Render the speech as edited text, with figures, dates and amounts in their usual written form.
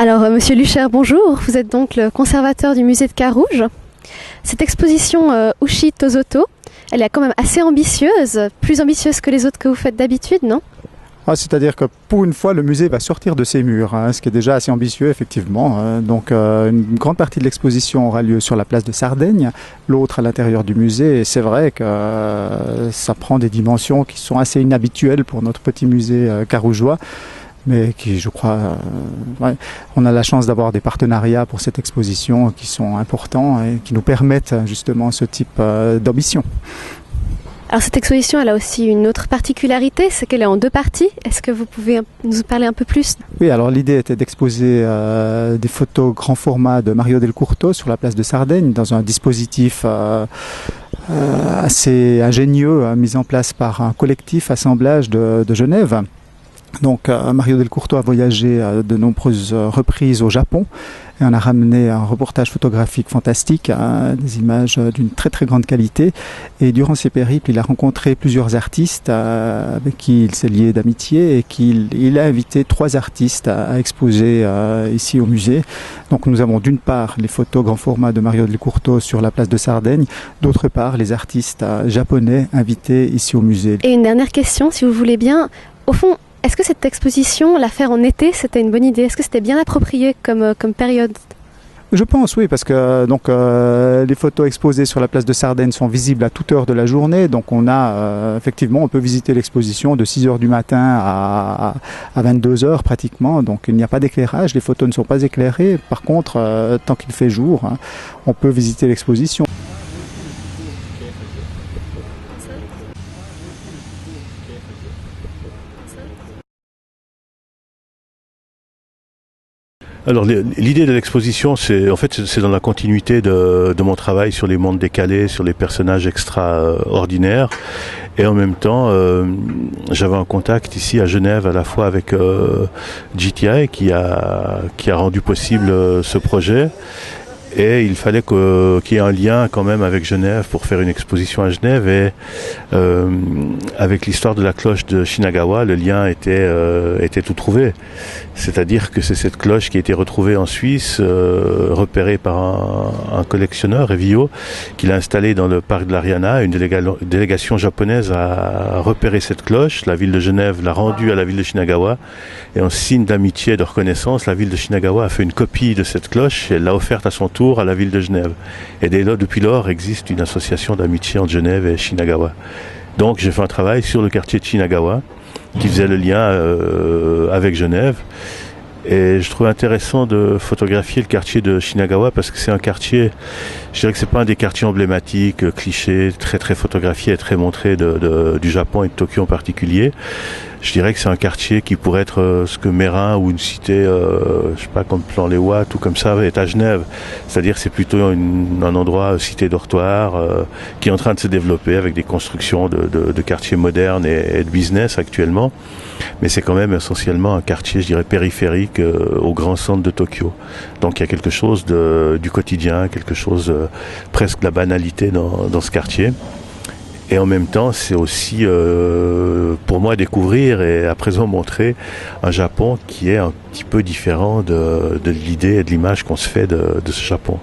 Alors, Monsieur Lucher, bonjour. Vous êtes donc le conservateur du musée de Carouge. Cette exposition Ushi Tozoto, elle est quand même assez ambitieuse, plus ambitieuse que les autres que vous faites d'habitude, non? C'est-à-dire que pour une fois, le musée va sortir de ses murs, ce qui est déjà assez ambitieux, effectivement. Une grande partie de l'exposition aura lieu sur la place de Sardaigne, l'autre à l'intérieur du musée. Et c'est vrai que ça prend des dimensions qui sont assez inhabituelles pour notre petit musée carougeois, mais qui, je crois, on a la chance d'avoir des partenariats pour cette exposition qui sont importants et qui nous permettent justement ce type d'ambition. Alors cette exposition, elle a aussi une autre particularité, c'est qu'elle est en deux parties. Est-ce que vous pouvez nous parler un peu plus? Oui, alors l'idée était d'exposer des photos grand format de Mario Del Curto sur la place de Sardaigne dans un dispositif assez ingénieux, mis en place par un collectif assemblage de Genève. Donc Mario Del Curto a voyagé de nombreuses reprises au Japon et on a ramené un reportage photographique fantastique, des images d'une très très grande qualité. Et durant ses périples, il a rencontré plusieurs artistes avec qui il s'est lié d'amitié et il a invité 3 artistes à exposer ici au musée. Donc nous avons d'une part les photos grand format de Mario Del Curto sur la place de Sardaigne, d'autre part les artistes japonais invités ici au musée. Et une dernière question, si vous voulez bien, au fond, est-ce que cette exposition, la faire en été, c'était une bonne idée? Est-ce que c'était bien approprié comme période? Je pense, oui, parce que les photos exposées sur la place de Sardaigne sont visibles à toute heure de la journée. Donc on a effectivement, on peut visiter l'exposition de 6h du matin à 22h pratiquement. Donc il n'y a pas d'éclairage, les photos ne sont pas éclairées. Par contre, tant qu'il fait jour, on peut visiter l'exposition. Alors l'idée de l'exposition, c'est dans la continuité de mon travail sur les mondes décalés, sur les personnages extraordinaires, et en même temps, j'avais un contact ici à Genève à la fois avec GTI qui a rendu possible ce projet. Et il fallait qu'il y ait un lien quand même avec Genève pour faire une exposition à Genève. Et avec l'histoire de la cloche de Shinagawa, le lien était tout trouvé. C'est-à-dire que c'est cette cloche qui a été retrouvée en Suisse, repérée par un collectionneur, Evio, qui l'a installée dans le parc de l'Ariana. Une délégation japonaise a repéré cette cloche. La ville de Genève l'a rendue à la ville de Shinagawa. Et en signe d'amitié et de reconnaissance, la ville de Shinagawa a fait une copie de cette cloche et elle l'a offerte à son tour à la ville de Genève. Et depuis lors, existe une association d'amitié entre Genève et Shinagawa. Donc j'ai fait un travail sur le quartier de Shinagawa, qui faisait le lien avec Genève. Et je trouve intéressant de photographier le quartier de Shinagawa parce que c'est un quartier, je dirais que c'est pas un des quartiers emblématiques, clichés, très très photographiés et très montrés du Japon et de Tokyo en particulier. Je dirais que c'est un quartier qui pourrait être ce que Mérin ou une cité, je sais pas, comme Plan-les-Ouates ou comme ça est à Genève. C'est-à-dire c'est plutôt un endroit, cité dortoir, qui est en train de se développer avec des constructions de quartiers modernes et de business actuellement. Mais c'est quand même essentiellement un quartier, je dirais, périphérique au grand centre de Tokyo. Donc il y a quelque chose du quotidien, quelque chose presque de la banalité dans ce quartier. Et en même temps, c'est aussi pour moi découvrir et à présent montrer un Japon qui est un petit peu différent de l'idée et de l'image qu'on se fait de ce Japon.